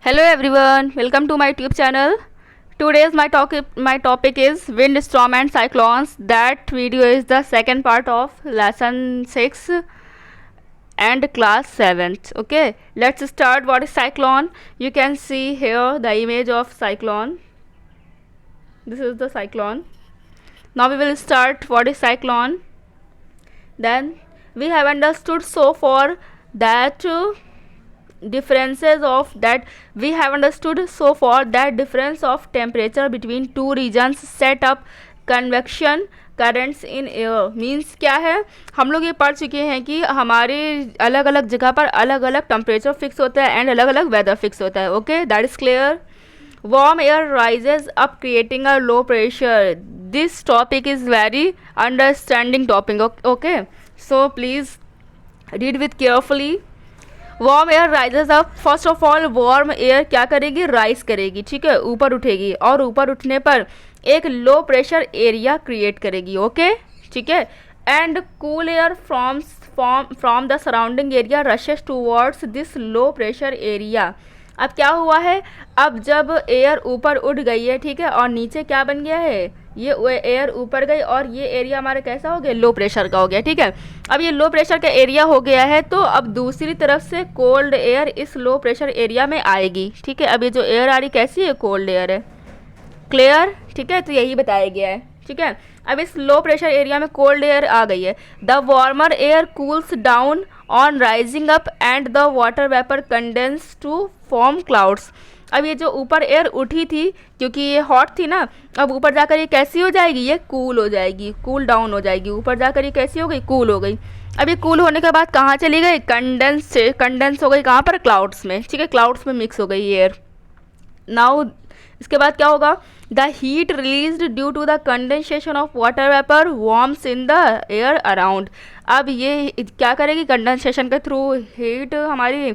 Hello everyone, welcome to my YouTube channel. Today's my topic is windstorm and cyclones. That video is the second part of lesson 6 and class 7th. Okay, let's start. What is cyclone? You can see here the image of cyclone. This is the cyclone. Now we will start what is cyclone. Then we have understood so far that differences of that we have understood so far that difference of temperature between two regions set up convection currents in air means क्या है। हम लोग ये पढ़ चुके हैं कि हमारे अलग अलग जगह पर अलग अलग टेम्परेचर फिक्स होता है एंड अलग अलग वेदर फिक्स होता है। Okay, that is clear. warm air rises up creating a low pressure. This topic is very understanding topic. Okay, so please read with carefully. Warm air rises up. First of all warm air क्या करेगी, rise करेगी, ठीक है, ऊपर उठेगी और ऊपर उठने पर एक लो प्रेशर एरिया क्रिएट करेगी। ओके, ठीक है। And cool air from the surrounding area rashes towards this low pressure area. अब क्या हुआ है, अब जब एयर ऊपर उठ गई है, ठीक है, और नीचे क्या बन गया है, ये एयर ऊपर गई और ये एरिया हमारा कैसा हो गया, लो प्रेशर का हो गया, ठीक है। अब ये लो प्रेशर का एरिया हो गया है तो अब दूसरी तरफ से कोल्ड एयर इस लो प्रेशर एरिया में आएगी, ठीक है। अब ये जो एयर आ रही कैसी है, कोल्ड एयर है। क्लियर, ठीक है, तो यही बताया गया है, ठीक है। अब इस लो प्रेशर एरिया में कोल्ड एयर आ गई है। The warmer air cools down on rising up and the water vapour condense to form clouds. अब ये जो ऊपर एयर उठी थी क्योंकि ये हॉट थी ना, अब ऊपर जाकर ये कैसी हो जाएगी, ये कूल हो जाएगी, कूल डाउन हो जाएगी। ऊपर जाकर ये कैसी हो गई, कूल हो गई। अब ये कूल होने के बाद कहाँ चली गई, कंडेंस हो गई, कहाँ पर, क्लाउड्स में, ठीक है, क्लाउड्स में मिक्स हो गई एयर। नाउ इसके बाद क्या होगा, the heat released due to the condensation of water vapour warms in the air around. अब ये क्या करेगी, कंडेंसेशन के थ्रू हीट हमारी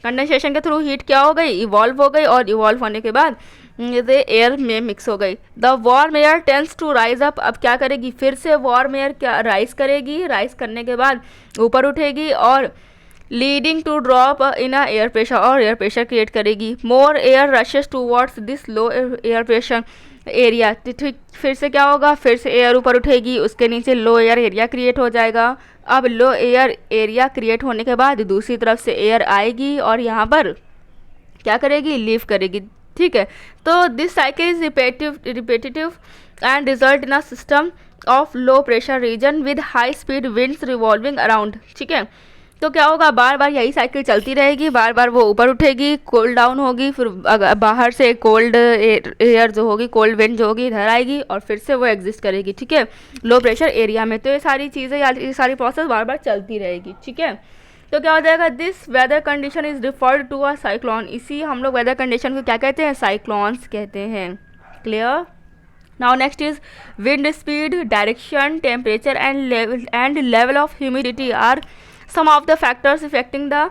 कंडेंसेशन के थ्रू हीट क्या हो गई, इवॉल्व हो गई और इवॉल्व होने के बाद ये एयर में मिक्स हो गई। The warm air tends to rise up. अब क्या करेगी, फिर से वार्म एयर क्या राइज करेगी, राइज करने के बाद ऊपर उठेगी और leading to drop in a air pressure, और एयर प्रेशर क्रिएट करेगी। More air rushes towards this low air pressure area. ठीक, फिर से क्या होगा, फिर से एयर ऊपर उठेगी, उसके नीचे लो एयर एरिया क्रिएट हो जाएगा। अब लो एयर एरिया क्रिएट होने के बाद दूसरी तरफ से एयर आएगी और यहाँ पर क्या करेगी, लीव करेगी, ठीक है। तो this cycle is repetitive and result in a system of low pressure region with high speed winds revolving around, ठीक है। तो क्या होगा, बार बार यही साइकिल चलती रहेगी, बार बार वो ऊपर उठेगी, कूल डाउन होगी, फिर बाहर से कोल्ड एयर जो होगी, कोल्ड विंड जो होगी इधर आएगी और फिर से वो एग्जिस्ट करेगी, ठीक है, लो प्रेशर एरिया में। तो ये सारी चीज़ें, ये सारी प्रोसेस बार बार चलती रहेगी, ठीक है। तो क्या हो जाएगा, this weather condition is referred to a cyclone. इसी हम लोग वेदर कंडीशन को क्या कहते हैं, साइक्लोन्स कहते हैं। Clear. Now next is wind speed, direction, temperature and level of humidity are some of the factors affecting the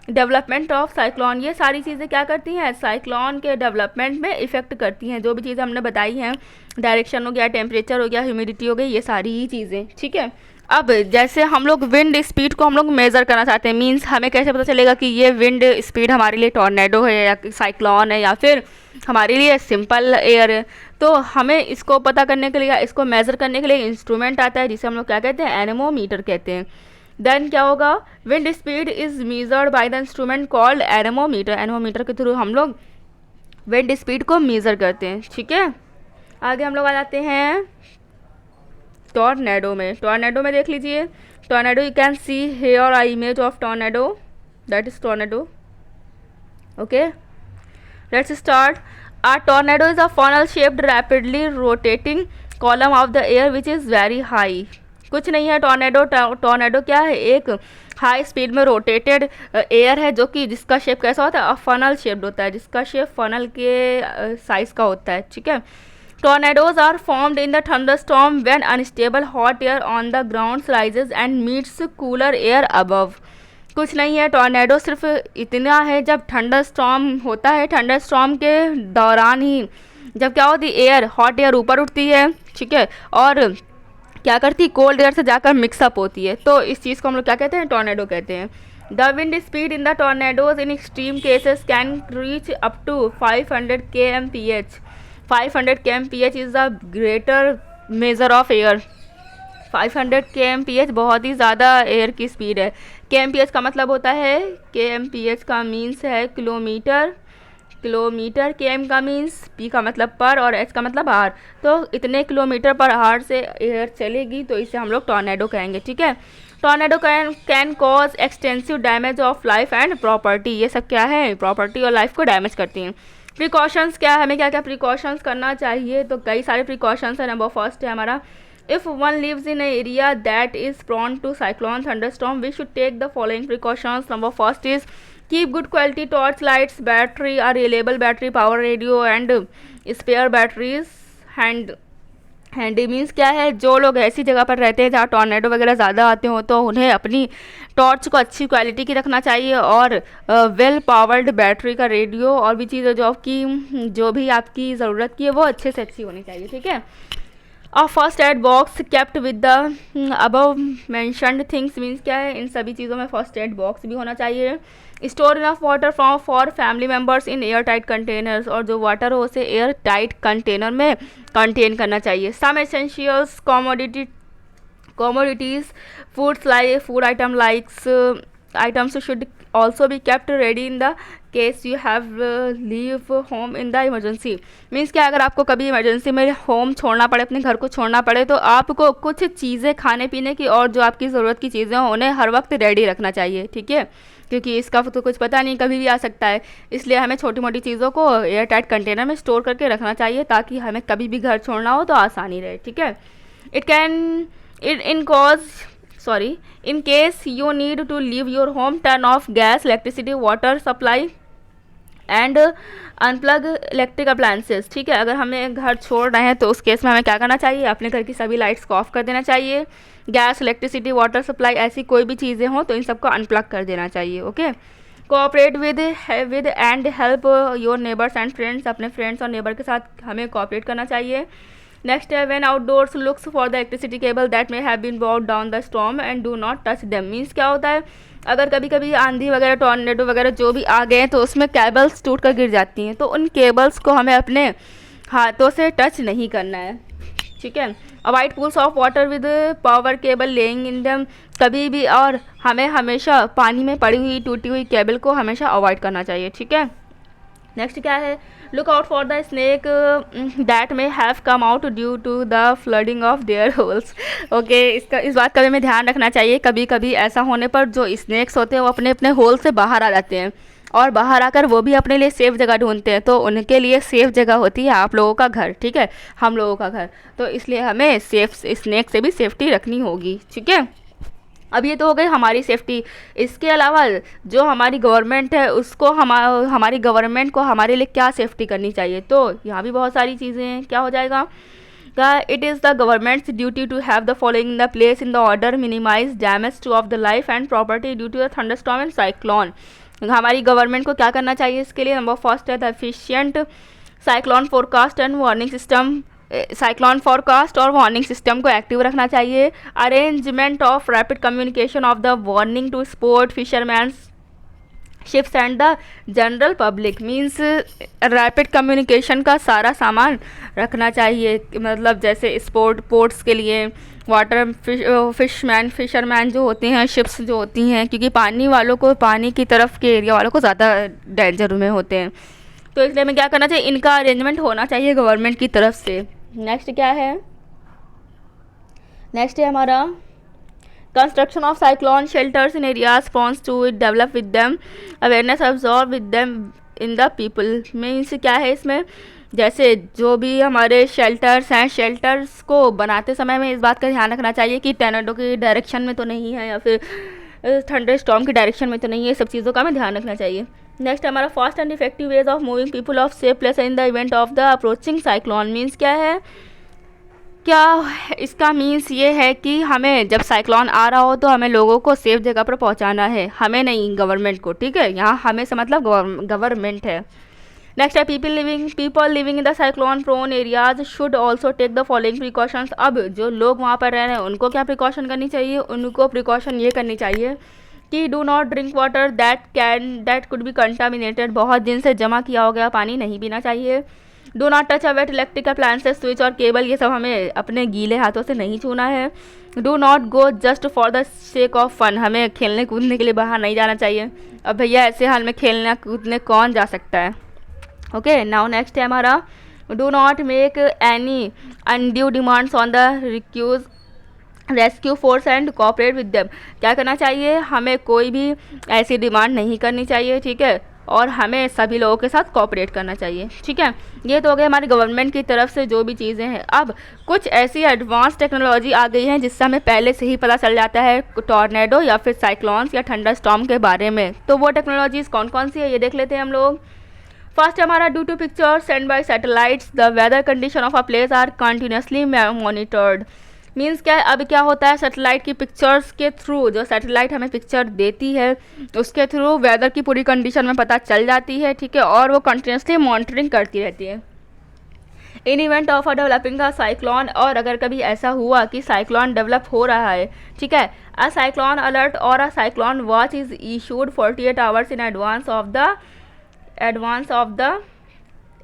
development of cyclone. ये सारी चीज़ें क्या करती हैं, साइक्लोन के डेवलपमेंट में इफेक्ट करती हैं। जो भी चीज़ें हमने बताई हैं, डायरेक्शन हो गया, टेम्परेचर हो गया, ह्यूमिडिटी हो गई, ये सारी ही चीज़ें, ठीक है। अब जैसे हम लोग विंड स्पीड को हम लोग मेज़र करना चाहते हैं, मीन्स हमें कैसे पता चलेगा कि ये विंड स्पीड हमारे लिए टॉर्नेडो है या साइक्लोन है या फिर हमारे लिए सिंपल एयर है। तो हमें इसको पता करने के लिए या इसको मेज़र करने के लिए इंस्ट्रूमेंट आता है जिसे हम लोग क्या कहते हैं, एनेमोमीटर कहते हैं। देन क्या होगा, wind speed is measured by the instrument called anemometer. Anemometer के थ्रू हम लोग विंड स्पीड को मेज़र करते हैं, ठीक है। आगे हम लोग आ जाते हैं टॉर्नेडो में। टॉर्नेडो में देख लीजिए, tornado you can see here a image of tornado, that is tornado. Okay, let's start. A tornado is a funnel shaped rapidly rotating column of the air which is very high. कुछ नहीं है tornado, tornado क्या है, एक high speed में rotated air है जो कि जिसका शेप कैसा होता है, फनल शेप्ड होता है, जिसका शेप फनल के साइज़ का होता है, ठीक है। Tornadoes are formed in the thunderstorm when unstable hot air on the ground rises and meets cooler air above. कुछ नहीं है, टॉर्नेडो सिर्फ इतना है जब थंडरस्टॉर्म होता है, थंडरस्टॉर्म के दौरान ही जब क्या होती है, एयर हॉट एयर ऊपर उठती है, ठीक है, और क्या करती, कोल्ड एयर से जाकर मिक्सअप होती है, तो इस चीज़ को हम लोग क्या कहते हैं, टॉर्नेडो कहते हैं। The wind speed in the tornadoes in extreme cases can reach up to 500 kmph. 500 kmph is the greater major of air. 500 kmph बहुत ही ज़्यादा एयर की स्पीड है. kmph का मतलब होता है, kmph का मीन्स है किलोमीटर. km का मीन्स, p का मतलब पर और h का मतलब आर. तो इतने किलोमीटर पर आवर से एयर चलेगी तो इसे हम लोग टॉर्नेडो कहेंगे. ठीक है. Tornado can cause extensive damage of life and property. ये सब क्या है, प्रॉपर्टी और लाइफ को डैमेज करती हैं. प्रिकॉशंस क्या है, हमें क्या क्या प्रिकॉशंस करना चाहिए, तो कई सारे प्रिकॉशंस है. नंबर फर्स्ट है हमारा, if one lives in area that is prone to cyclone thunderstorm we should take the following precautions. Number first is keep good quality torch lights, battery are reliable battery, power radio and spare batteries handy. Means क्या है, जो लोग ऐसी जगह पर रहते हैं जहाँ टॉर्नेडो वगैरह ज़्यादा आते हो तो उन्हें अपनी टॉर्च को अच्छी क्वालिटी की रखना चाहिए और वेल पावर्ड बैटरी का रेडियो और भी चीज़ें जो भी आपकी ज़रूरत की है वो अच्छे से अच्छी होनी चाहिए. ठीक है. A first aid box kept with the above mentioned things. Means क्या है, इन सभी चीज़ों में फर्स्ट एड बॉक्स भी होना चाहिए. Store enough water for family members in air tight containers. और जो वाटर हो उसे एयर टाइट कंटेनर में कंटेन करना चाहिए. सम essentials commodities food item likes items should also be kept ready in the case you have leave home in the emergency. Means क्या, अगर आपको कभी इमरजेंसी में होम छोड़ना पड़े, अपने घर को छोड़ना पड़े, तो आपको कुछ चीज़ें खाने पीने की और जो आपकी ज़रूरत की चीज़ें हों उन्हें हर वक्त रेडी रखना चाहिए. ठीक है. क्योंकि इसका तो कुछ पता नहीं, कभी भी आ सकता है. इसलिए हमें छोटी मोटी चीज़ों को एयर टाइट कंटेनर में स्टोर करके रखना चाहिए ताकि हमें कभी भी घर छोड़ना हो तो आसानी रहे. ठीक है. In case you need to leave your home, turn off gas, electricity, water supply and unplug electric appliances. ठीक है. अगर हमें घर छोड़ रहे हैं तो उस केस में हमें क्या करना चाहिए, अपने घर की सभी लाइट्स को ऑफ कर देना चाहिए. गैस, इलेक्ट्रिसिटी, वाटर सप्लाई, ऐसी कोई भी चीज़ें हों तो इन सबको अनप्लग कर देना चाहिए. Okay. Cooperate with and help your neighbours and friends. अपने फ्रेंड्स और नेबर के साथ हमें कोऑपरेट करना चाहिए. नेक्स्ट है, when outdoors looks for the electricity cable that may have been brought down the storm and do not touch them. Means क्या होता है, अगर कभी कभी आंधी वगैरह, टॉर्नेडो वगैरह जो भी आ गए तो उसमें केबल्स टूट कर गिर जाती हैं, तो उन केबल्स को हमें अपने हाथों से टच नहीं करना है. ठीक है. Avoid pools of water with power cable laying in them. कभी भी और हमें हमेशा पानी में पड़ी हुई टूटी हुई केबल को हमेशा अवॉइड करना चाहिए. ठीक है. नेक्स्ट क्या है, look out for the snake that may have come out due to the flooding of their holes. Okay. इस बात का भी हमें ध्यान रखना चाहिए. कभी कभी ऐसा होने पर जो स्नैक्स होते हैं वो अपने अपने होल से बाहर आ जाते हैं और बाहर आकर वो भी अपने लिए सेफ़ जगह ढूंढते हैं. तो उनके लिए सेफ़ जगह होती है आप लोगों का घर. ठीक है. हम लोगों का घर. तो इसलिए हमें सेफ स्नैक से भी सेफ्टी रखनी होगी. ठीक है. अब ये तो हो गई हमारी सेफ्टी. इसके अलावा जो हमारी गवर्नमेंट है उसको हमारी गवर्नमेंट को हमारे लिए क्या सेफ्टी करनी चाहिए, तो यहाँ भी बहुत सारी चीज़ें हैं. क्या हो जाएगा, it is the government's duty to have the following the place in the order, minimise damage to of the life and property due to the thunderstorm and cyclone. हमारी गवर्नमेंट को क्या करना चाहिए इसके लिए. नंबर फर्स्ट है the efficient cyclone forecast and warning system. Cyclone forecast और warning system को एक्टिव रखना चाहिए. Arrangement of rapid communication of the warning to sport fishermans ships and the general public. Means rapid communication का सारा सामान रखना चाहिए. मतलब जैसे पोर्ट्स के लिए वाटर फिशरमैन जो होते हैं, शिप्स जो होती हैं, क्योंकि पानी वालों को, पानी की तरफ के एरिया वालों को ज़्यादा डेंजर में होते हैं, तो इसलिए हमें क्या करना चाहिए, इनका अरेंजमेंट होना चाहिए गवर्नमेंट की तरफ से. नेक्स्ट क्या है, नेक्स्ट है हमारा construction of cyclone shelters in areas prone to it, develop with them, awareness absorb with them in the people. Means क्या है इसमें, जैसे जो भी हमारे शेल्टर्स हैं, शेल्टर्स को बनाते समय में इस बात का ध्यान रखना चाहिए कि टॉर्नेडो की डायरेक्शन में तो नहीं है या फिर थंडर स्टॉर्म की डायरेक्शन में तो नहीं है. सब चीज़ों का हमें ध्यान रखना चाहिए. नेक्स्ट हमारा fast and effective ways of moving people of safe place in the event of the approaching cyclone. Means क्या है, क्या इसका मीन्स ये है कि हमें जब साइक्लोन आ रहा हो तो हमें लोगों को सेफ जगह पर पहुंचाना है, हमें नहीं, गवर्नमेंट को. ठीक है. यहाँ हमें से मतलब गवर्नमेंट है. नेक्स्ट है people living in the cyclone prone areas should also take the following precautions. अब जो लोग वहाँ पर रह रहे हैं उनको क्या प्रिकॉशन करनी चाहिए, उनको प्रिकॉशन ये करनी चाहिए कि do not drink water that could be contaminated, बहुत दिन से जमा किया हो गया पानी नहीं पीना चाहिए। Do not touch a wet electric appliances, switch और केबल, ये सब हमें अपने गीले हाथों से नहीं छूना है। Do not go just for the sake of fun, हमें खेलने कूदने के लिए बाहर नहीं जाना चाहिए। अब भैया ऐसे हाल में खेलने कूदने कौन जा सकता है। ओके, नाउ नेक्स्ट है हमारा do not make any undue demands on the recuse rescue force and cooperate with them, क्या करना चाहिए, हमें कोई भी ऐसी डिमांड नहीं करनी चाहिए, ठीक है, और हमें सभी लोगों के साथ कोऑपरेट करना चाहिए, ठीक है। ये तो हो गया हमारी गवर्नमेंट की तरफ से जो भी चीज़ें हैं। अब कुछ ऐसी एडवांस टेक्नोलॉजी आ गई है जिससे हमें पहले से ही पता चल जाता है टॉर्नेडो या फिर साइक्लोन्स या थंडर स्टॉर्म के बारे में। तो वो टेक्नोलॉजीज़ कौन कौन सी है ये देख लेते हैं हम लोग। फर्स्ट हमारा due to picture send by satellites the weather condition of a place are continuously monitored. Means क्या है, अब क्या होता है, सैटेलाइट की पिक्चर्स के थ्रू, जो सैटेलाइट हमें पिक्चर देती है उसके थ्रू वेदर की पूरी कंडीशन में पता चल जाती है, ठीक है, और वो कंटिन्यूसली मॉनिटरिंग करती रहती है। इन इवेंट ऑफ अ डेवलपिंग का साइक्लोन, और अगर कभी ऐसा हुआ कि साइक्लोन डेवलप हो रहा है, ठीक है, अ साइक्लोन अलर्ट और a cyclone watch is issued 48 hours in advance of the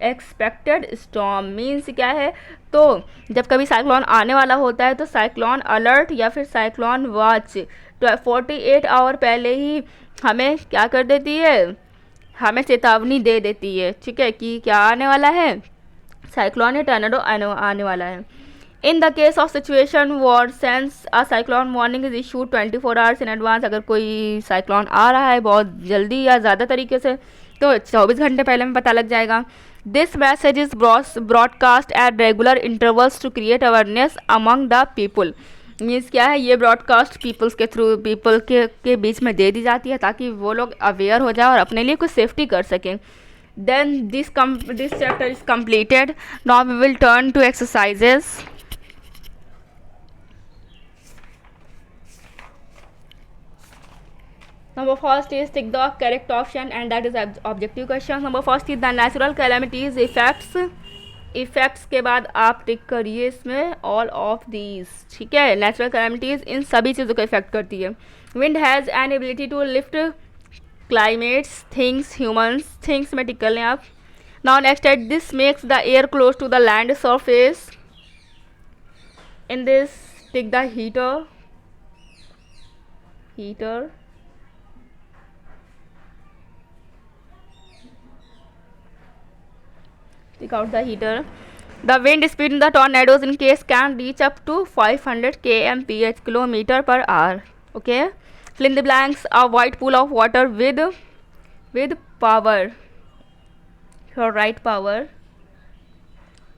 expected storm. Means क्या है, तो जब कभी साइक्लोन आने वाला होता है तो साइक्लोन अलर्ट या फिर साइक्लोन वॉच 48 आवर पहले ही हमें क्या कर देती है, हमें चेतावनी दे देती है, ठीक है, कि क्या आने वाला है, साइक्लोन या टॉर्नेडो आने वाला है। In the case of situation war sense a cyclone warning is issued 24 hours in advance, अगर कोई साइक्लोन आ रहा है बहुत जल्दी या ज़्यादा तरीके से तो 24 घंटे पहले में पता लग जाएगा। This message is broadcast at regular intervals to create awareness among the people. Means क्या है, ये ब्रॉडकास्ट पीपल्स के थ्रू पीपल के बीच में दे दी जाती है ताकि वो लोग अवेयर हो जाए और अपने लिए कुछ सेफ्टी कर सकें। Then this chapter is completed. Now we will turn to exercises. Number first is tick the correct option and that is objective question. Number first is the natural calamities effects के बाद आप टिक करिए इसमें all of these, ठीक है। Natural calamities इन सभी चीज़ों को इफेक्ट करती है। Wind has an ability to lift climates things humans, things में टिक कर लें आप। नाउ नेक्स्ट है this makes the air close to the land surface. In this tick the heater take out the heater. The wind speed in the tornadoes in case can reach up to 500 kmph, kilometer per hour. Okay, fill in the blanks. A white pool of water with power. Your right, power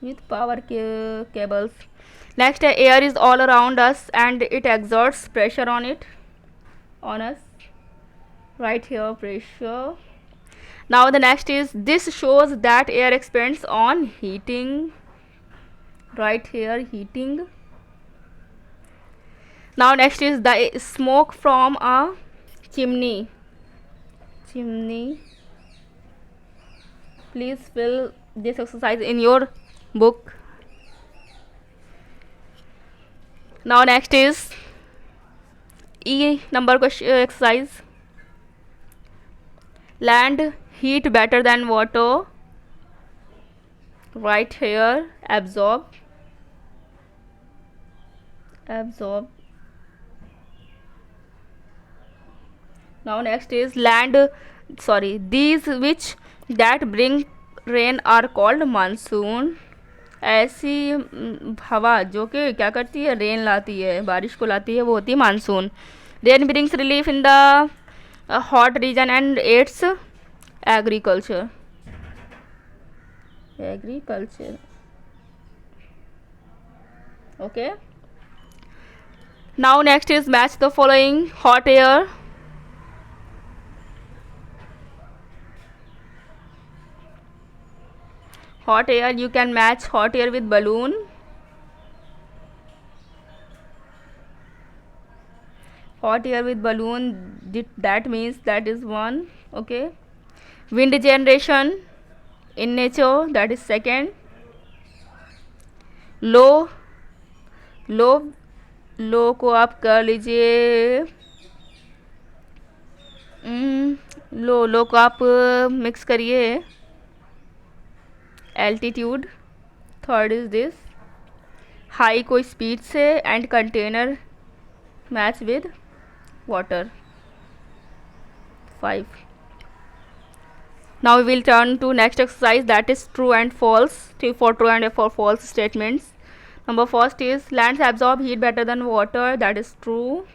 with power cables. Next, air is all around us and it exerts pressure on us. Right here, pressure. Now the next is this shows that air expands on heating. Right here, heating. Now next is the smoke from a chimney. Please fill this exercise in your book. Now next is E number question exercise. Land heat better than water. Right here, absorb. Now next is these which that bring rain are called monsoon. ऐसी हवा जो कि क्या करती है, rain लाती है, बारिश को लाती है, वो होती है monsoon. Rain brings relief in the hot region and aids agriculture. Okay, now next is match the following. Hot air, you can match hot air with balloon. That means that is one. Okay, wind generation in nature, that is second. लो को आप कर लीजिए लो को आप mix करिए, altitude. Third is this, high को speed से, and container match with water. 5. Now we will turn to next exercise, that is true and false. For true and for false statements. Number first is lands absorb heat better than water. That is true.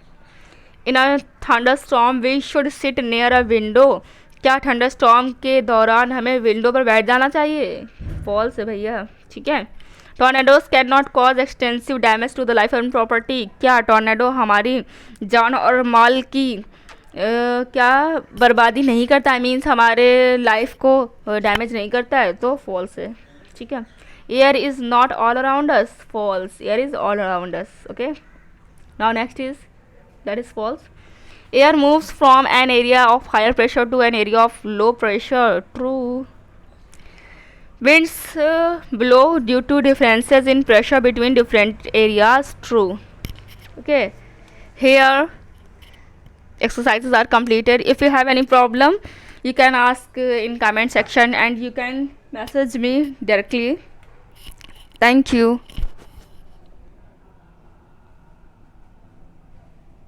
In a thunderstorm we should sit near a window. क्या thunderstorm के दौरान हमें window पर बैठ जाना चाहिए? False है भैया, ठीक है। Tornadoes can not cause extensive damage to the life and property. क्या टॉर्नेडो हमारी जान और माल की क्या बर्बादी नहीं करता है, मीन्स हमारे लाइफ को डैमेज नहीं करता है, तो फॉल्स है, ठीक है। Air is not all around us, falls. Air is all around us, okay. Now next is, that is falls. Air moves from an area of higher pressure to an area of low pressure, true. winds blow due to differences in pressure between different areas, true, okay। Here exercises are completed. If you have any problem you can ask in comment section, and you can message me directly. Thank you.